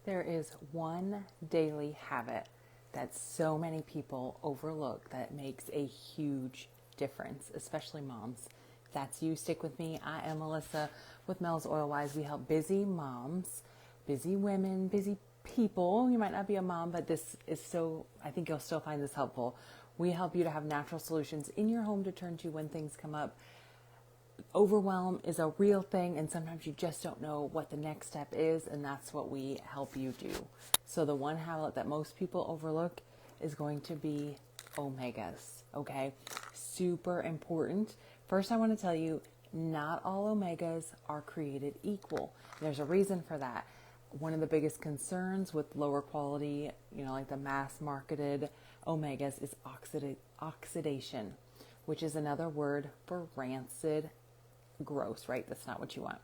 there is one daily habit that so many people overlook that makes a huge difference, especially moms. If that's you, stick with me. I am Melissa with Mel's Oil Wise. We help busy moms, busy women, busy people. You might not be a mom, but this is so, I think you'll still find this helpful. We help you to have natural solutions in your home to turn to when things come up. Overwhelm is a real thing, and sometimes you just don't know what the next step is, and that's what we help you do. So the one habit that most people overlook is going to be omegas, okay? Super important. First, I want to tell you, not all omegas are created equal. There's a reason for that. One of the biggest concerns with lower quality, like the mass marketed omegas is oxidation, which is another word for rancid, gross, right? That's not what you want.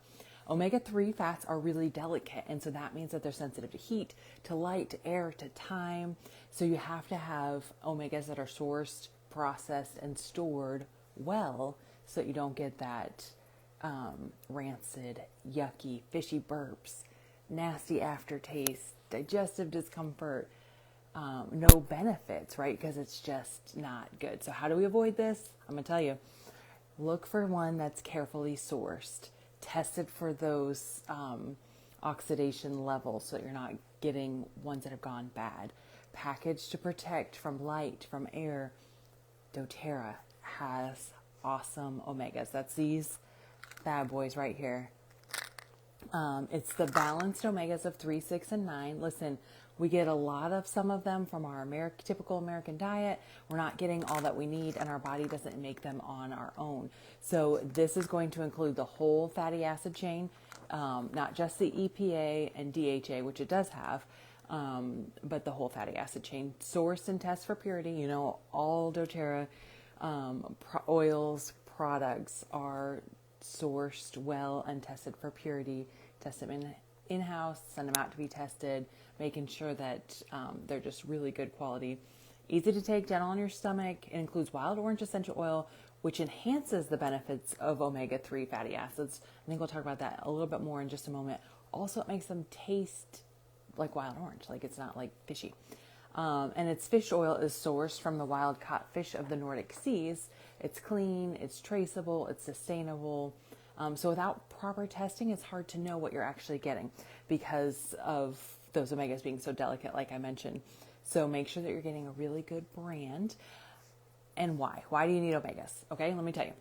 Omega-3 fats are really delicate, and so that means that they're sensitive to heat, to light, to air, to time. So you have to have omegas that are sourced, processed, and stored well so that you don't get that rancid, yucky, fishy burps, nasty aftertaste, digestive discomfort, no benefits, right? Because it's just not good. So how do we avoid this? I'm going to tell you. Look for one that's carefully sourced, tested for those oxidation levels so that you're not getting ones that have gone bad. Packaged to protect from light, from air. doTERRA has awesome omegas. That's these bad boys right here. It's the balanced omegas of 3, 6, and 9. Listen, we get a lot of some of them from our typical American diet. We're not getting all that we need, and our body doesn't make them on our own. So this is going to include the whole fatty acid chain, not just the EPA and DHA, which it does have, but the whole fatty acid chain. Sourced and test for purity. All doTERRA oils, products are sourced well and tested for purity. Test them in-house, send them out to be tested, making sure that they're just really good quality. Easy to take, gentle on your stomach. It includes wild orange essential oil, which enhances the benefits of omega-3 fatty acids. I think we'll talk about that a little bit more in just a moment. Also, it makes them taste like wild orange, like it's not like fishy. And its fish oil is sourced from the wild caught fish of the Nordic seas. It's clean, it's traceable, it's sustainable. So without proper testing, it's hard to know what you're actually getting because of those omegas being so delicate, like I mentioned. So make sure that you're getting a really good brand. And why? Why do you need omegas? Okay, let me tell you.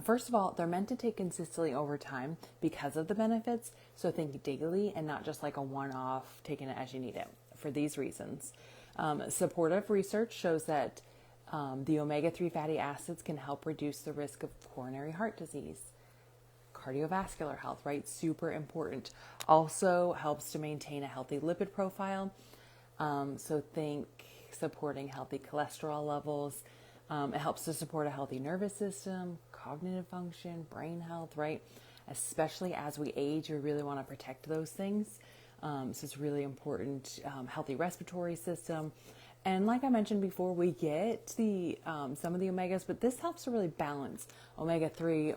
First of all, they're meant to take consistently over time because of the benefits. So think daily and not just like a one-off, taking it as you need it. For these reasons, supportive research shows that the omega-3 fatty acids can help reduce the risk of coronary heart disease, cardiovascular health, right? Super important. Also helps to maintain a healthy lipid profile. So think supporting healthy cholesterol levels. It helps to support a healthy nervous system, cognitive function, brain health, right? Especially as we age, we really want to protect those things. So it's really important, healthy respiratory system. And like I mentioned before, we get the some of the omegas, but this helps to really balance omega-3,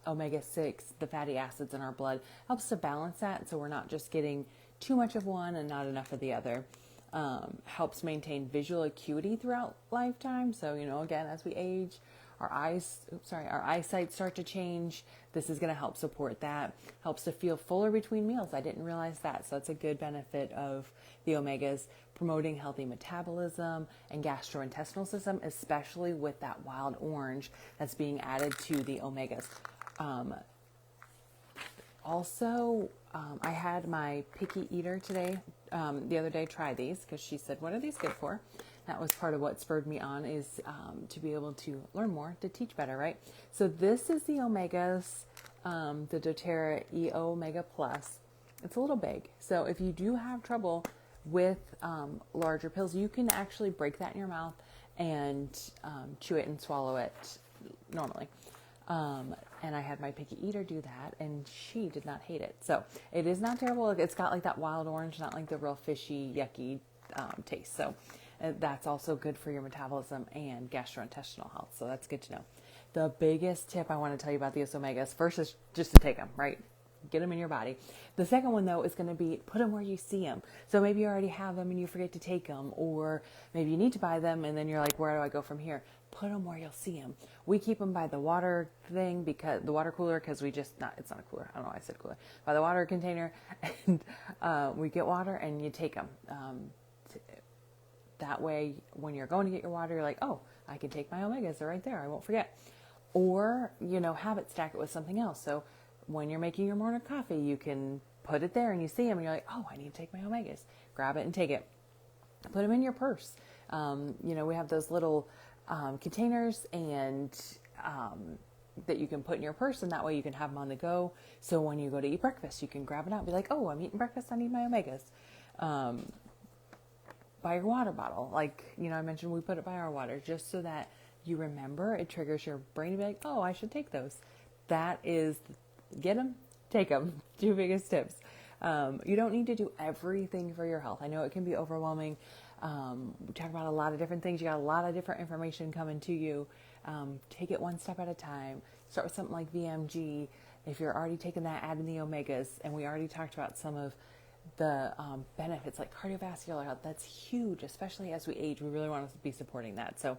omega-6, the fatty acids in our blood. Helps to balance that so we're not just getting too much of one and not enough of the other. Helps maintain visual acuity throughout lifetime. So, again, as we age, our eyesight start to change. This is going to help support that. Helps to feel fuller between meals. I didn't realize that. So that's a good benefit of the omegas. Promoting healthy metabolism and gastrointestinal system, especially with that wild orange that's being added to the omegas. Also, I had my picky eater today, the other day, try these because she said, "What are these good for?" That was part of what spurred me on is to be able to learn more, to teach better, right? So this is the omegas, the doTERRA EO Omega Plus. It's a little big. So if you do have trouble with larger pills, you can actually break that in your mouth and chew it and swallow it normally. And I had my picky eater do that, and she did not hate it. So it is not terrible. It's got like that wild orange, not like the real fishy, yucky taste. So that's also good for your metabolism and gastrointestinal health. So that's good to know. The biggest tip I want to tell you about the omegas, first is just to take them, right? Get them in your body. The second one, though, is going to be put them where you see them. So maybe you already have them and you forget to take them, or maybe you need to buy them and then you're like, where do I go from here? Put them where you'll see them. We keep them by the water thing, because the water cooler, because it's not a cooler. I don't know why I said cooler. By the water container, and we get water and you take them. That way, when you're going to get your water, you're like, oh, I can take my omegas. They're right there. I won't forget. Or, have it, stack it with something else. So when you're making your morning coffee, you can put it there and you see them and you're like, oh, I need to take my omegas. Grab it and take it. Put them in your purse. We have those little containers and that you can put in your purse, and that way you can have them on the go. So when you go to eat breakfast, you can grab it out and be like, oh, I'm eating breakfast. I need my omegas. By your water bottle. Like, I mentioned we put it by our water just so that you remember. It triggers your brain to be like, oh, I should take those. That is, get them, take them. 2 biggest tips. You don't need to do everything for your health. I know it can be overwhelming. We talk about a lot of different things. You got a lot of different information coming to you. Take it one step at a time. Start with something like VMG. If you're already taking that, add in the omegas. And we already talked about some of the benefits like cardiovascular health. That's huge, especially as we age. We really want to be supporting that. So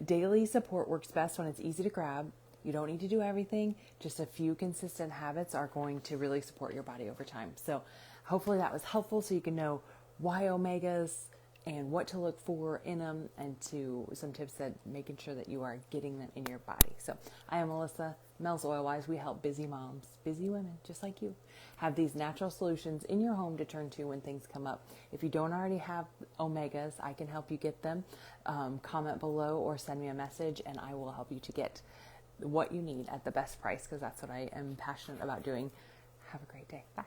daily support works best when it's easy to grab. You don't need to do everything. Just a few consistent habits are going to really support your body over time. So hopefully that was helpful, so you can know why omegas and what to look for in them, and to some tips that making sure that you are getting them in your body. So I am Melissa, Mel's Oil Wise. We help busy moms, busy women just like you, have these natural solutions in your home to turn to when things come up. If you don't already have omegas, I can help you get them. Comment below or send me a message and I will help you to get what you need at the best price, because that's what I am passionate about doing. Have a great day. Bye.